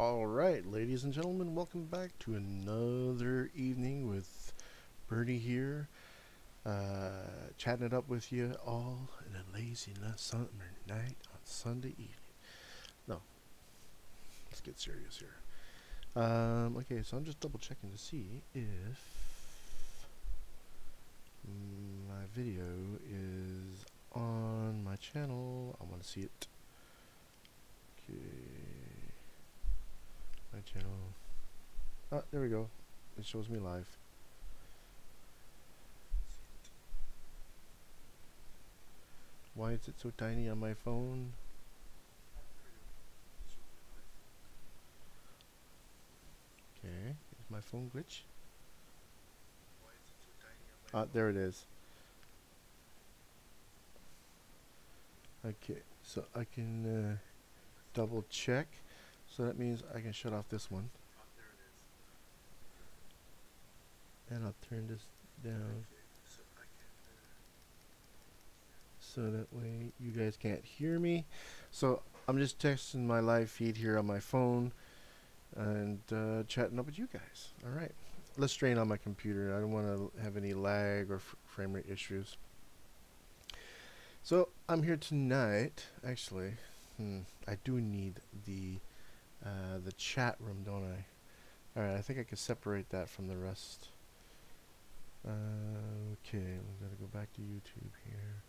Alright, ladies and gentlemen, welcome back to another evening with Bernie here, chatting it up with you all in a lazy summer night on Sunday evening. No, let's get serious here. Okay, so I'm just double checking to see if my video is on my channel. I want to see it. Okay. My channel. Ah, there we go. It shows me live. Why is it so tiny on my phone? Okay, is my phone glitch? Ah, there it is. Okay, so I can double check. So that means I can shut off this one. And I'll turn this down. So that way you guys can't hear me. So I'm just testing my live feed here on my phone and chatting up with you guys. Alright, let's strain on my computer. I don't want to have any lag or frame rate issues. So I'm here tonight. Actually, I do need the chat room, don't I? Alright, I think I can separate that from the rest. Okay, we gotta go back to YouTube here.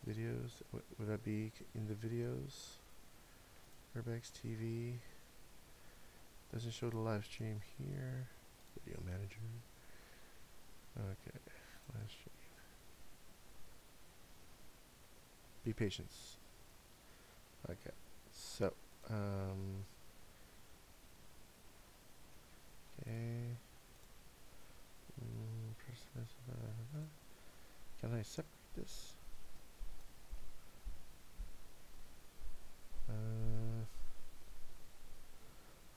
Videos, would that be in the videos? URB-X-TV doesn't show the live stream here. Video manager. Okay, live stream. Be patient. Okay, so okay. Can I separate this?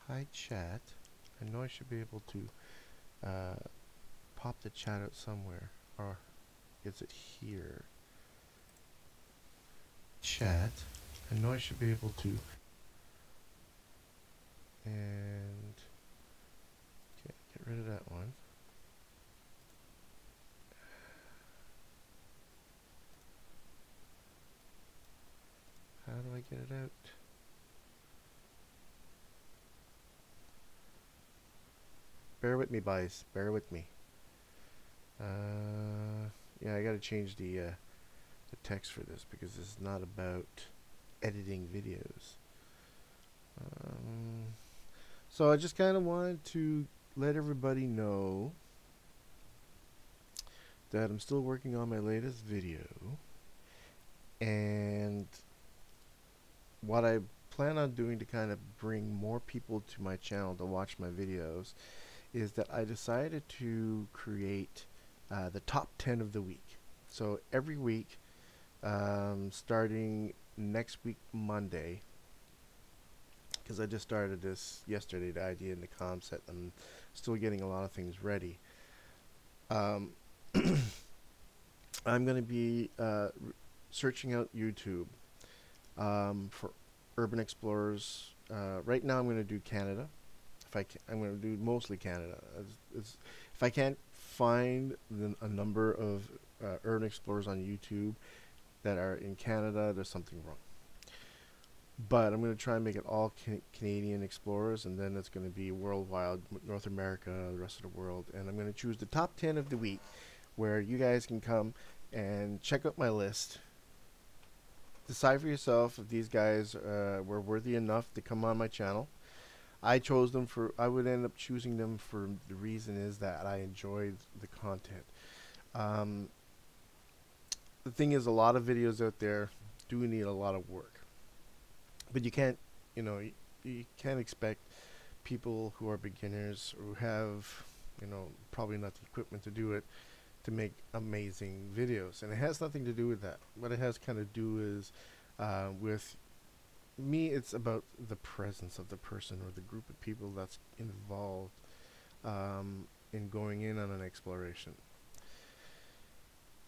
Hi chat. I know I should be able to pop the chat out somewhere. Or is it here? Chat. I know I should be able to. And okay, get rid of that one. How do I get it out? Bear with me, guys. Bear with me. Yeah, I gotta change the text for this because this is not about editing videos. So I just kind of wanted to let everybody know that I'm still working on my latest video, and what I plan on doing to kind of bring more people to my channel to watch my videos is that I decided to create the top 10 of the week. So every week, starting next week Monday, because I just started this yesterday, the idea and the concept. I'm still getting a lot of things ready. I'm going to be searching out YouTube for urban explorers. Right now I'm going to do Canada. If I can, I'm going to do mostly Canada. If I can't find a number of urban explorers on YouTube that are in Canada, there's something wrong. But I'm going to try and make it all Canadian explorers, and then it's going to be worldwide, North America, the rest of the world. And I'm going to choose the top 10 of the week, where you guys can come and check out my list. Decide for yourself if these guys were worthy enough to come on my channel. I chose them for, I would end up choosing them for the reason is that I enjoyed the content. The thing is, a lot of videos out there do need a lot of work. But you can't, you can't expect people who are beginners or who have, probably not the equipment to do it, to make amazing videos. And it has nothing to do with that. What it has kind of do is, with me, it's about the presence of the person or the group of people that's involved in going in on an exploration.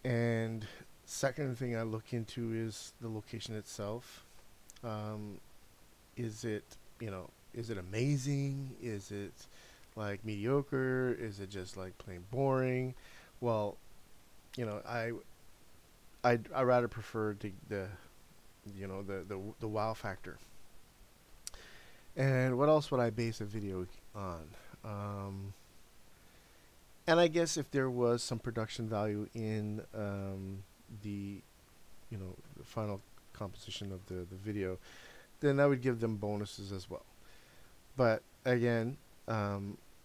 And Second thing I look into is the location itself. Um, is it, is it amazing? Is it like mediocre? Is it just like plain boring? Well, you know, I rather prefer the wow factor. And what else would I base a video on? Um, and I guess if there was some production value in the the final composition of the video, then I would give them bonuses as well. But again,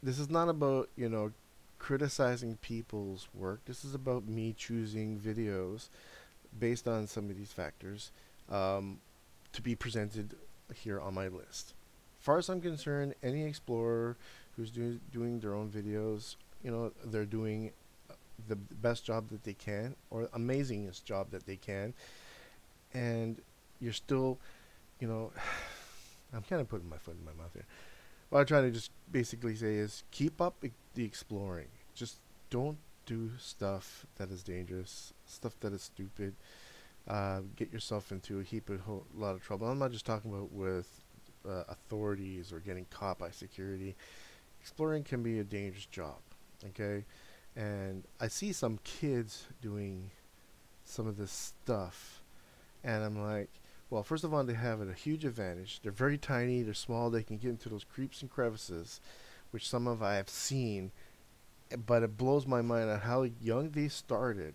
this is not about criticizing people's work. This is about me choosing videos based on some of these factors to be presented here on my list. As far as I'm concerned, any explorer who's doing their own videos, they're doing the best job that they can, or amazingest job that they can, and you're still, you know, I'm kind of putting my foot in my mouth here. What I'm trying to just basically say is keep up the exploring. Just don't do stuff that is dangerous, stuff that is stupid. Get yourself into a lot of trouble. I'm not just talking about with authorities or getting caught by security. Exploring can be a dangerous job, okay? And I see some kids doing some of this stuff, and I'm like, well, first of all, they have a huge advantage. They're very tiny, they're small, they can get into those creeps and crevices, which some of I have seen, but it blows my mind at how young they started.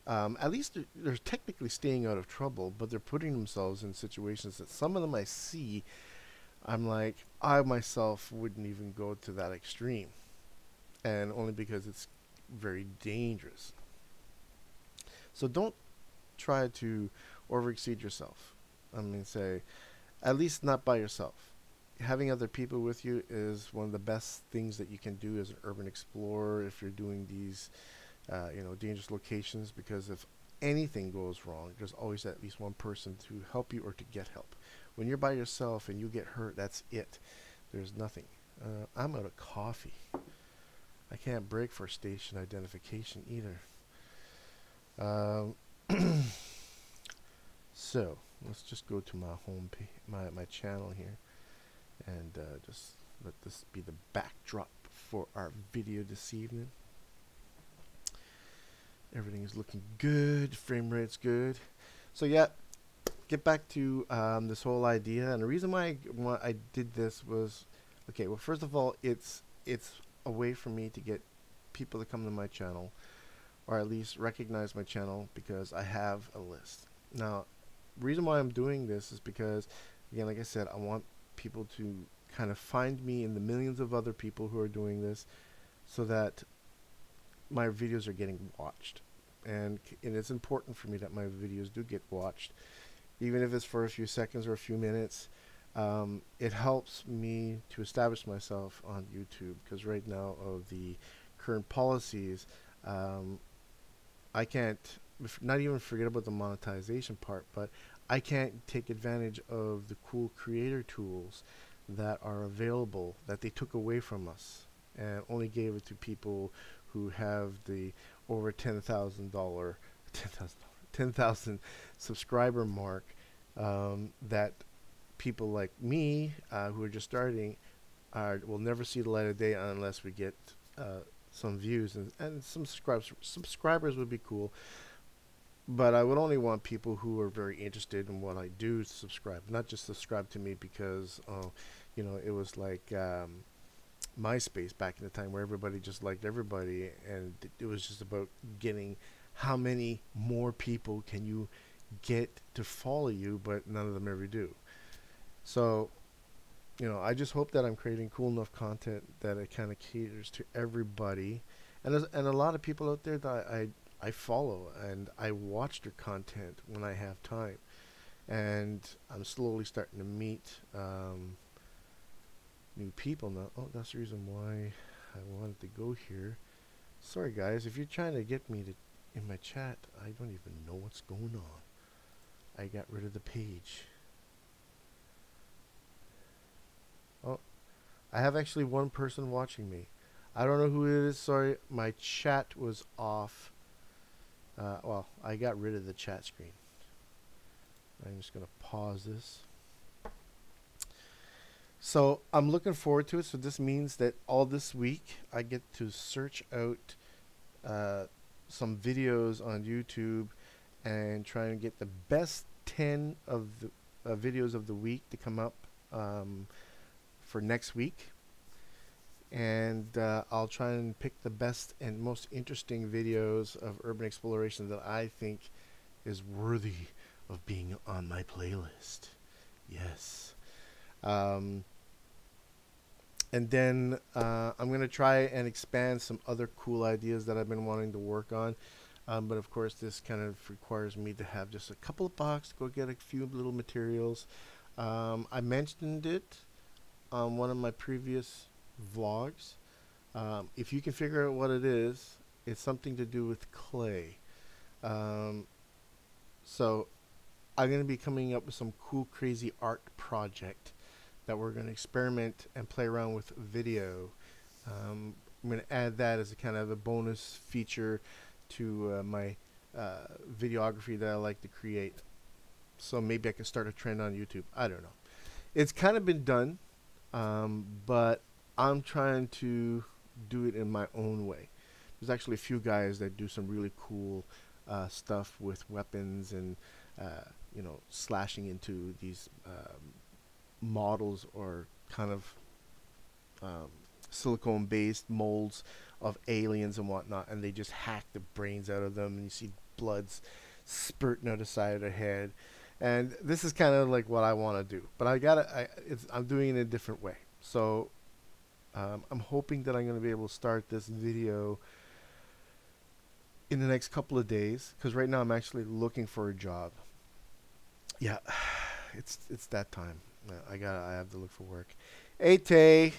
At least they're technically staying out of trouble, but they're putting themselves in situations that some of them I see, I'm like, I myself wouldn't even go to that extreme, and only because it's very dangerous. So don't try to overexceed yourself. I mean, say, at least not by yourself. Having other people with you is one of the best things that you can do as an urban explorer if you're doing these dangerous locations, because if anything goes wrong, there's always at least one person to help you or to get help. When you're by yourself and you get hurt, that's it. There's nothing. I'm out of coffee. I can't break for station identification either. So let's just go to my home my channel here, and just let this be the backdrop for our video this evening. Everything is looking good. Frame rate's good. So yeah, get back to this whole idea. And the reason why I did this was, okay, well, first of all, it's a way for me to get people to come to my channel, or at least recognize my channel, because I have a list. Now, the reason why I'm doing this is because, again, like I said, I want people to kind of find me in the millions of other people who are doing this, so that my videos are getting watched. And it's important for me that my videos do get watched, even if it's for a few seconds or a few minutes. It helps me to establish myself on YouTube, because right now, of the current policies, I can't, not even forget about the monetization part, but I can't take advantage of the cool creator tools that are available that they took away from us and only gave it to people who have the over $10,000 subscriber mark, that people like me who are just starting will never see the light of day unless we get some views and some subscribers would be cool. But I would only want people who are very interested in what I do to subscribe, not just subscribe to me because it was like MySpace back in the time, where everybody just liked everybody, and it was just about getting how many more people can you get to follow you, but none of them ever do. So I just hope that I'm creating cool enough content that it kind of caters to everybody, and a lot of people out there that I follow, and I watch their content when I have time, and I'm slowly starting to meet new people now. Oh, that's the reason why I wanted to go here. Sorry guys, if you're trying to get me to in my chat, I don't even know what's going on. I got rid of the page. Oh, I have actually one person watching me. I don't know who it is. Sorry, my chat was off. Well, I got rid of the chat screen. I'm just going to pause this. So I'm looking forward to it. So this means that all this week I get to search out some videos on YouTube and try and get the best 10 of the videos of the week to come up for next week. And I'll try and pick the best and most interesting videos of urban exploration that I think is worthy of being on my playlist. Yes. And then I'm going to try and expand some other cool ideas that I've been wanting to work on. But of course, this kind of requires me to have just a couple of bucks to go get a few little materials. I mentioned it on one of my previous vlogs. If you can figure out what it is, it's something to do with clay. So I'm going to be coming up with some cool, crazy art project that we're going to experiment and play around with video. I'm going to add that as a kind of a bonus feature to my videography that I like to create. So maybe I can start a trend on YouTube. I don't know. It's kind of been done, but I'm trying to do it in my own way. There's actually a few guys that do some really cool stuff with weapons and you know, slashing into these models or kind of silicone based molds of aliens and whatnot, and they just hack the brains out of them and you see bloods spurting out the side of their head. And this is kind of like what I want to do, but I'm doing it in a different way. So I'm hoping that I'm going to be able to start this video in the next couple of days, because right now I'm actually looking for a job. Yeah, it's that time. I have to look for work. Hey Tay,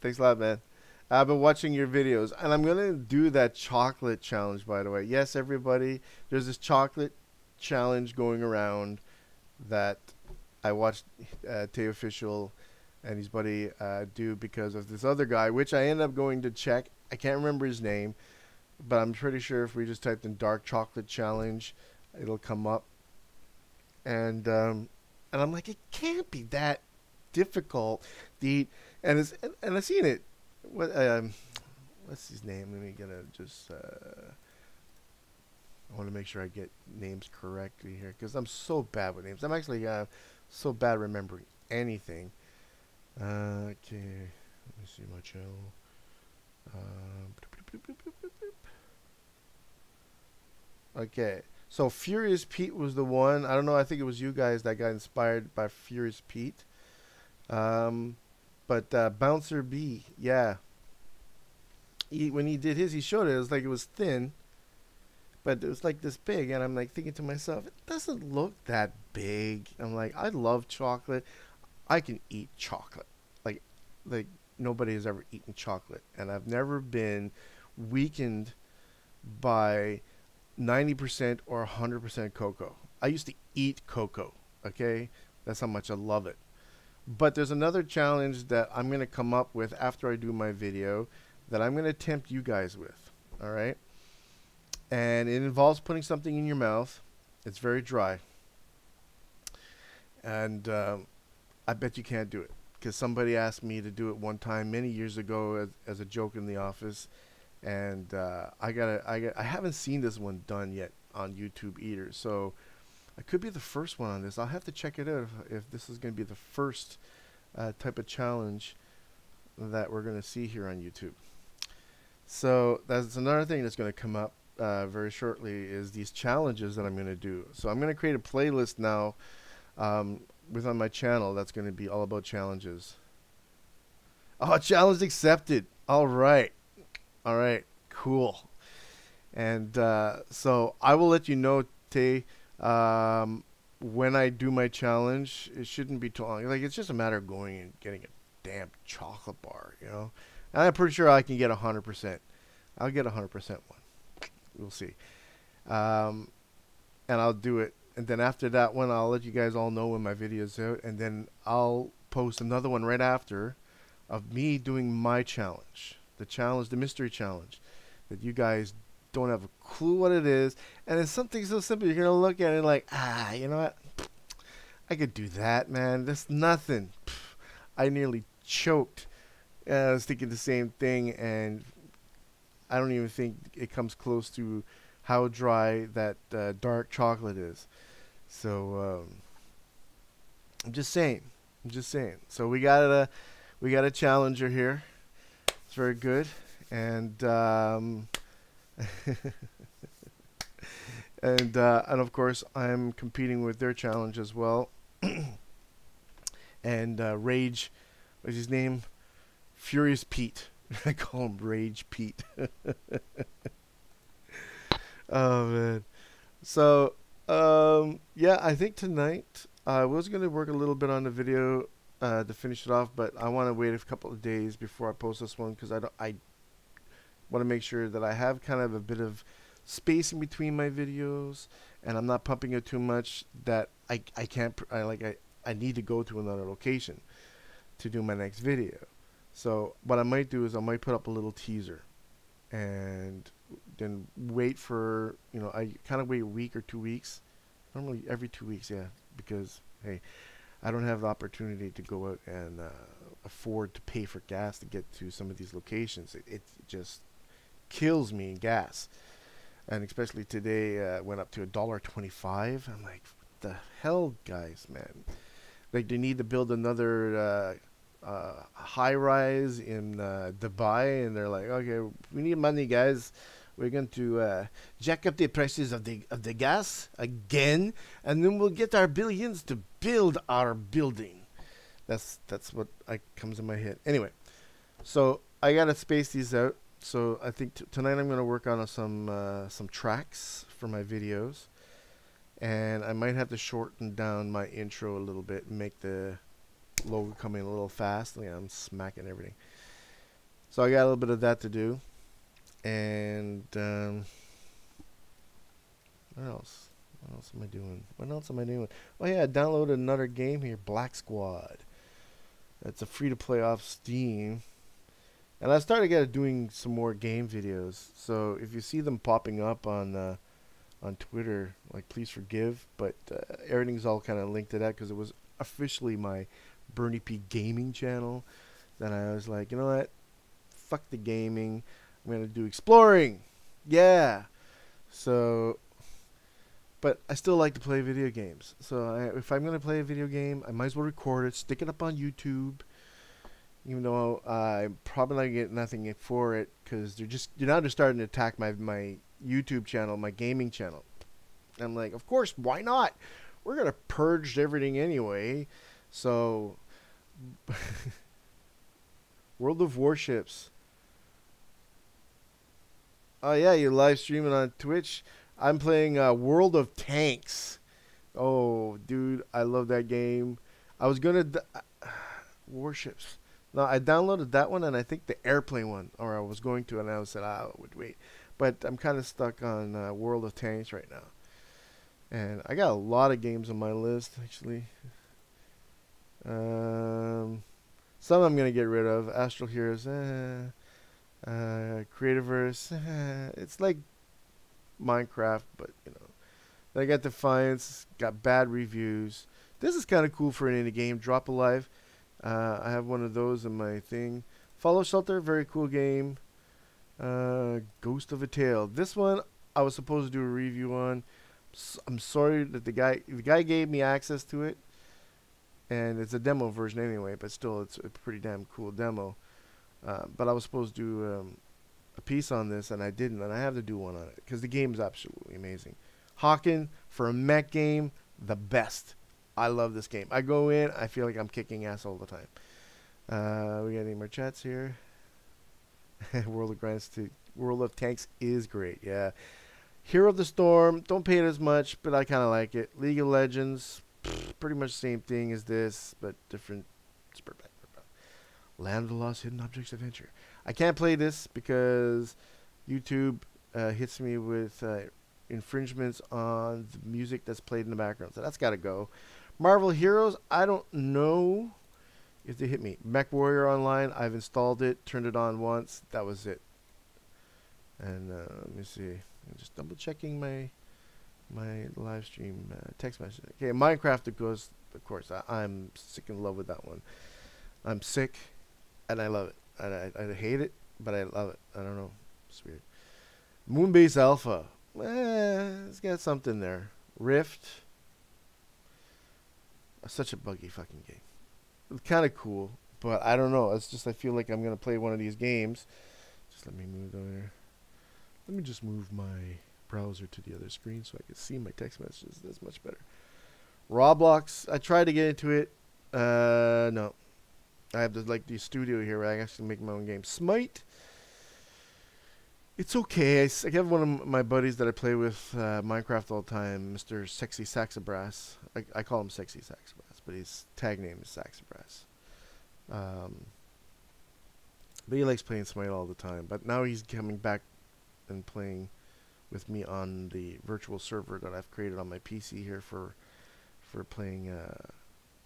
thanks a lot, man. I've been watching your videos, and I'm gonna do that chocolate challenge. By the way, yes, everybody, there's this chocolate challenge going around that I watched Tay Official and his buddy do because of this other guy, which I ended up going to check. I can't remember his name, but I'm pretty sure if we just typed in dark chocolate challenge, it'll come up. And I'm like, it can't be that difficult to eat. And I've seen it. What's his name? Let me I want to make sure I get names correctly here, because I'm so bad with names. I'm actually so bad remembering anything. Okay, let me see my channel. Okay, so Furious Pete was the one. I don't know, I think it was you guys that got inspired by Furious Pete. But Bouncer B, yeah. When he did his, he showed it. It was like it was thin, but it was like this big. And I'm like thinking to myself, it doesn't look that big. I'm like, I love chocolate. I can eat chocolate. Like nobody has ever eaten chocolate. And I've never been weakened by 90% or 100% cocoa. I used to eat cocoa, okay? That's how much I love it. But there's another challenge that I'm going to come up with after I do my video that I'm going to tempt you guys with, all right? And it involves putting something in your mouth. It's very dry. And I bet you can't do it, because somebody asked me to do it one time many years ago as a joke in the office. And I haven't seen this one done yet on YouTube either, so I could be the first one on this. I'll have to check it out if this is going to be the first type of challenge that we're going to see here on YouTube. So that's another thing that's going to come up very shortly, is these challenges that I'm going to do. So I'm going to create a playlist now on my channel that's going to be all about challenges. Oh, challenge accepted. All right. All right, cool. And so I will let you know, Tay, when I do my challenge. It shouldn't be too long. Like, it's just a matter of going and getting a damn chocolate bar, you know. And I'm pretty sure I can get 100%. I'll get 100% one. We'll see. And I'll do it. And then after that one, I'll let you guys all know when my video's out. And then I'll post another one right after of me doing my challenge. the challenge, the mystery challenge, that you guys don't have a clue what it is, and it's something so simple. You're gonna look at it like, you know what? I could do that, man. That's nothing. I nearly choked. I was thinking the same thing, and I don't even think it comes close to how dry that dark chocolate is. So I'm just saying. I'm just saying. So we got a challenger here. It's very good, and and of course I'm competing with their challenge as well. And Rage, what's his name? Furious Pete. I call him Rage Pete. Oh man. So yeah, I think tonight I was gonna work a little bit on the video to finish it off, but I want to wait a couple of days before I post this one, because I want to make sure that I have kind of a bit of space in between my videos, and I'm not pumping it too much that I can't I need to go to another location to do my next video. So what I might do is I might put up a little teaser, and then wait for, I kind of wait a week or 2 weeks, normally every 2 weeks, yeah, because hey, I don't have the opportunity to go out and afford to pay for gas to get to some of these locations. It just kills me in gas, and especially today went up to $1.25. I'm like, what the hell, guys, man? Like, they need to build another high rise in Dubai, and they're like, okay, we need money, guys. We're going to jack up the prices of the gas again, and then we'll get our billions to build our building. That's what comes in my head. Anyway, so I gotta space these out. So I think tonight I'm gonna work on some tracks for my videos, and I might have to shorten down my intro a little bit and make the logo come in a little fast. Yeah, I'm smacking everything. So I got a little bit of that to do. And what else? What else am I doing? What else am I doing? Oh yeah, I downloaded another game here, Black Squad. It's a free-to-play off Steam. And I started doing some more game videos. So if you see them popping up on Twitter, like, please forgive. But everything's all kind of linked to that, because it was officially my Bernie P Gaming channel. Then I was like, you know what? Fuck the gaming. I'm going to do exploring. Yeah. So, but I still like to play video games. So if I'm going to play a video game, I might as well record it, stick it up on YouTube. Even though I'm probably not getting nothing for it, because they're now starting to attack my YouTube channel, my gaming channel. I'm like, of course, why not? We're going to purge everything anyway. So, World of Warships. Oh yeah, you're live streaming on Twitch. I'm playing World of Tanks. Oh, dude, I love that game. I was gonna Warships. No, I downloaded that one, and I think the airplane one, or I was going to, and I said I would wait. But I'm kind of stuck on World of Tanks right now, and I got a lot of games on my list actually. Some I'm gonna get rid of. Astral Heroes. Creativerse, it's like Minecraft, but I got Defiance, got bad reviews. This is kind of cool for an indie game. Drop Alive, I have one of those in my thing. Follow Shelter, very cool game. Ghost of a Tale, this one I was supposed to do a review on. I'm sorry that the guy gave me access to it, and it's a demo version anyway, but still it's a pretty damn cool demo. But I was supposed to do a piece on this, and I didn't, and I have to do one on it, because the game is absolutely amazing. Hawken, for a mech game, the best. I love this game. I go in, I feel like I'm kicking ass all the time. We got any more chats here? World of Tanks is great, yeah. Hero of the Storm, don't pay it as much, but I kind of like it. League of Legends, pretty much the same thing as this, but different. Land of the Lost Hidden Objects Adventure. I can't play this because YouTube hits me with infringements on the music that's played in the background. So that's got to go. Marvel Heroes, I don't know if they hit me. Mech Warrior Online, I've installed it, turned it on once. That was it. And let me see. I'm just double checking my live stream text message. Okay, Minecraft, of course. I'm sick in love with that one. I'm sick, and I love it. I hate it, but I love it. I don't know. It's weird. Moonbase Alpha. It's got something there. Rift. Such a buggy fucking game. It's kind of cool, but I don't know. It's just I feel like I'm going to play one of these games. Just let me move over there. Let me just move my browser to the other screen so I can see my text messages. That's much better. Roblox. I tried to get into it. No. I have the studio here where I actually make my own game. Smite. It's okay. I have one of my buddies that I play with Minecraft all the time, Mr. Sexy Saxabrass. I call him Sexy Saxabrass, but his tag name is Saxabrass. But he likes playing Smite all the time. But now he's coming back and playing with me on the virtual server that I've created on my PC here for playing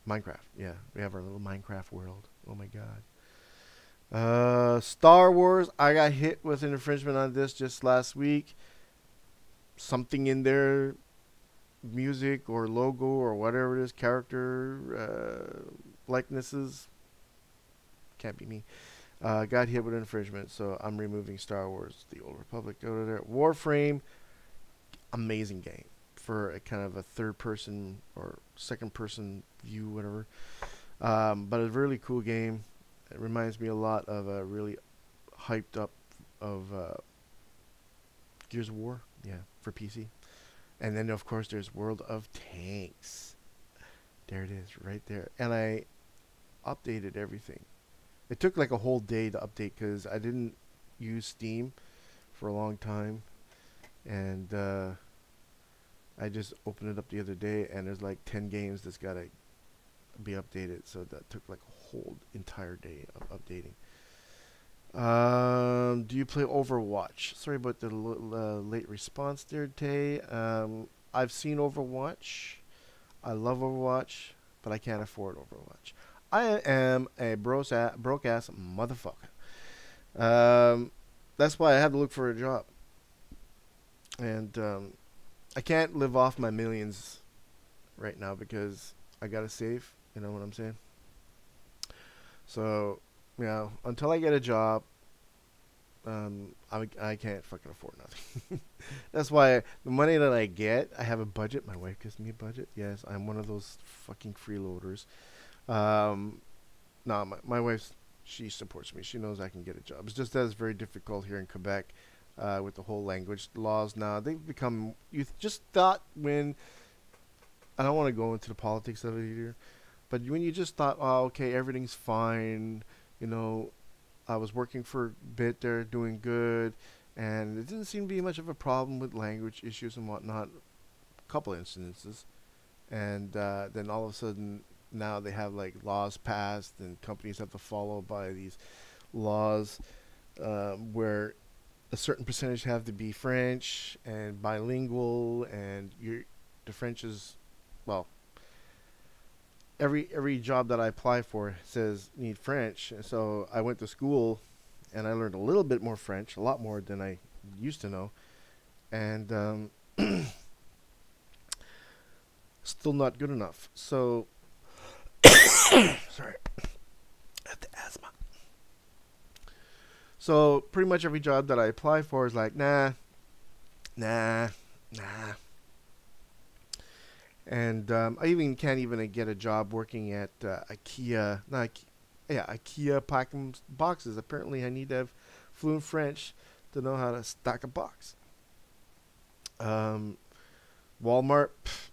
Minecraft. Yeah, we have our little Minecraft world. Oh my god. Star Wars, I got hit with an infringement on this just last week. Something in there, music or logo or whatever it is, character likenesses, can't be me. Got hit with infringement, so I'm removing Star Wars, The Old Republic out of there. Warframe, amazing game for a kind of a third person or second person view, whatever. But a really cool game. It reminds me a lot of a really hyped up of Gears of War, yeah, for PC. And then of course there's World of Tanks. There it is, right there. And I updated everything. It took like a whole day to update because I didn't use Steam for a long time, and I just opened it up the other day, and there's like 10 games that's gotta be updated. So that took like a whole entire day of updating. Do you play Overwatch? Sorry about the late response there, Tay. I've seen Overwatch. I love Overwatch, but I can't afford Overwatch. I am a broke ass motherfucker. That's why I had to look for a job. And I can't live off my millions right now because I gotta save. You know what I'm saying? So, you know, until I get a job, I can't fucking afford nothing. That's why the money that I get, I have a budget. My wife gives me a budget. Yes, I'm one of those fucking freeloaders. No, my wife, she supports me. She knows I can get a job. It's just that it's very difficult here in Quebec with the whole language laws now. They've become, you just thought when, I don't want to go into the politics of it here, but when you just thought, oh, okay, everything's fine, you know, I was working for a bit there, doing good, and it didn't seem to be much of a problem with language issues and whatnot, a couple instances, and then all of a sudden, now they have like laws passed and companies have to follow by these laws where a certain percentage have to be French and bilingual, and the French is, well, every job that I apply for says need French. And so I went to school and I learned a little bit more French, a lot more than I used to know, and still not good enough. So sorry, I have the asthma. So pretty much every job that I apply for is like, nah. And I even can't even get a job working at IKEA. IKEA packing boxes. Apparently I need to have fluent French to know how to stack a box. Walmart,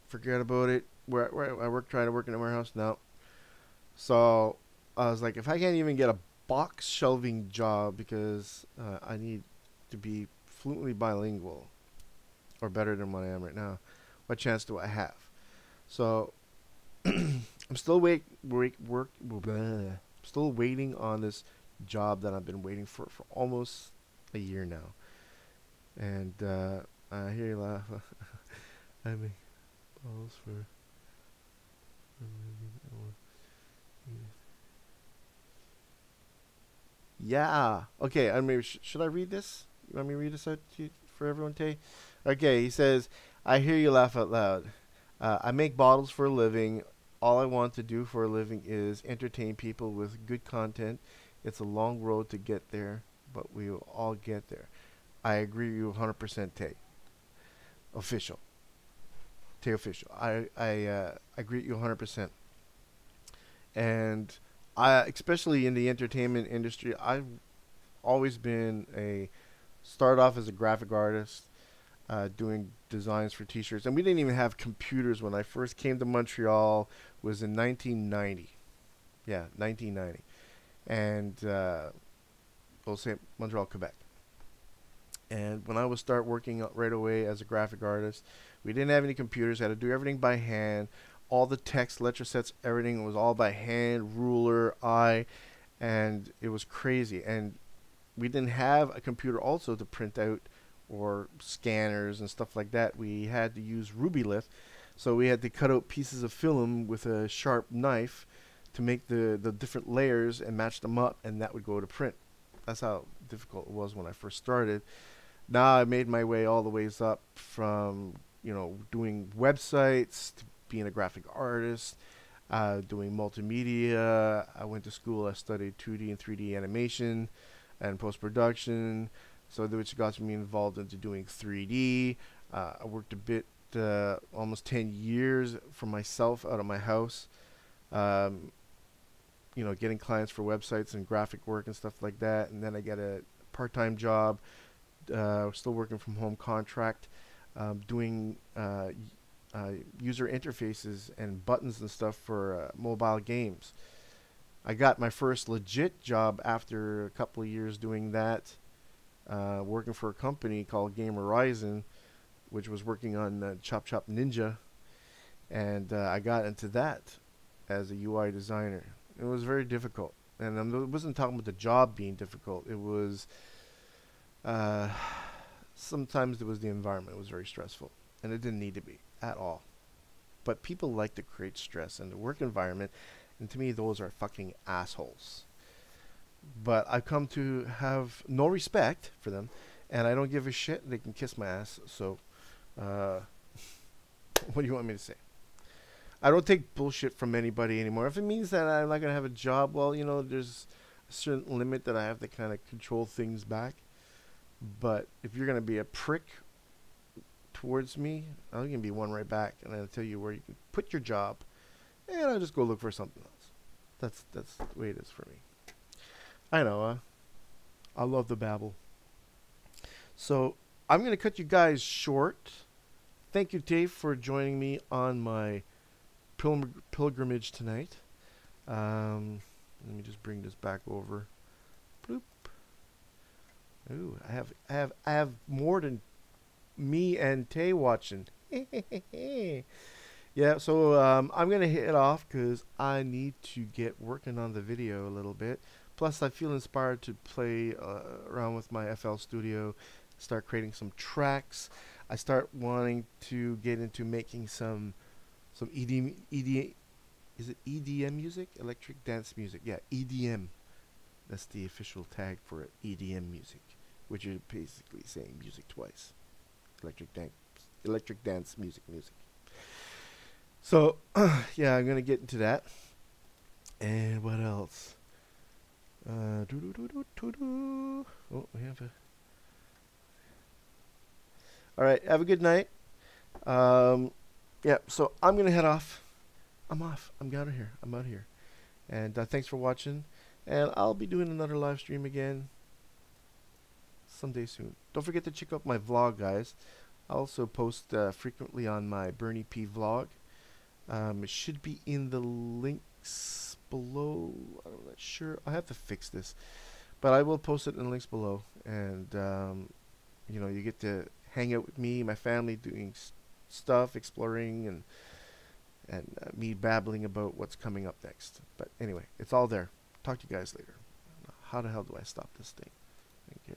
forget about it. Where I trying to work in a warehouse, no. So I was like, if I can't even get a box shelving job because I need to be fluently bilingual or better than what I am right now, what chance do I have? So I'm still still waiting on this job that I've been waiting for almost a year now. And I hear you laugh. I mean, balls for. Yeah. Okay. I mean, should I read this? You want me to read this out to you, for everyone, Tay? Okay. He says, "I hear you laugh out loud. I make bottles for a living. All I want to do for a living is entertain people with good content. It's a long road to get there, but we will all get there." I agree with you 100%, Tay. Official. Tay official. I agree with you 100%. And especially in the entertainment industry, I've always been a start off as a graphic artist, doing designs for T-shirts, and we didn't even have computers when I first came to Montreal. Was in 1990. Yeah, 1990, and we'll say Montreal, Quebec. And when I would start working right away as a graphic artist, we didn't have any computers. I had to do everything by hand. All the text, lecture sets, everything was all by hand, ruler, eye, and it was crazy. And we didn't have a computer also to print out or scanners and stuff like that. We had to use Rubylith, so we had to cut out pieces of film with a sharp knife to make the different layers and match them up, and that would go to print. That's how difficult it was when I first started. Now I made my way all the ways up from, doing websites to being a graphic artist, doing multimedia. I went to school. I studied 2D and 3D animation and post-production, so which got me involved into doing 3D. I worked a bit, almost 10 years for myself out of my house, getting clients for websites and graphic work and stuff like that. And then I got a part-time job, still working from home contract, doing user interfaces and buttons and stuff for mobile games. I got my first legit job after a couple of years doing that, working for a company called Game Horizon, which was working on Chop Chop Ninja, and I got into that as a UI designer. It was very difficult, and I wasn't talking about the job being difficult. It was sometimes it was the environment. It was very stressful, and it didn't need to be at all. But people like to create stress in the work environment, and to me, those are fucking assholes. But I've come to have no respect for them, and I don't give a shit. They can kiss my ass. So, what do you want me to say? I don't take bullshit from anybody anymore. If it means that I'm not going to have a job, well, there's a certain limit that I have to kind of control things back. But if you're going to be a prick towards me, I'm going to be one right back, and I'll tell you where you can put your job, and I'll just go look for something else. That's the way it is for me. I know, I love the babble. So I'm going to cut you guys short. Thank you, Dave, for joining me on my pilgrimage tonight. Let me just bring this back over. Bloop. Ooh, I have more than me and Tay watching. Yeah, so I'm gonna hit it off because I need to get working on the video a little bit. Plus, I feel inspired to play around with my FL Studio, start creating some tracks. I start wanting to get into making some EDM. Is it EDM music? Electric dance music. Yeah, EDM. That's the official tag for it. EDM music, which is basically saying music twice. Electric dance music. So, yeah, I'm gonna get into that. And what else? Oh, we have a. All right, have a good night. Yeah, so I'm gonna head off. I'm off. I'm out of here. I'm out of here. And thanks for watching. And I'll be doing another live stream again someday soon. Don't forget to check out my vlog, guys. I also post frequently on my Bernie P vlog. It should be in the links below. I'm not sure. I have to fix this, but I will post it in the links below. And you get to hang out with me, my family, doing stuff, exploring, and me babbling about what's coming up next. But anyway, it's all there. Talk to you guys later. How the hell do I stop this thing? Thank you.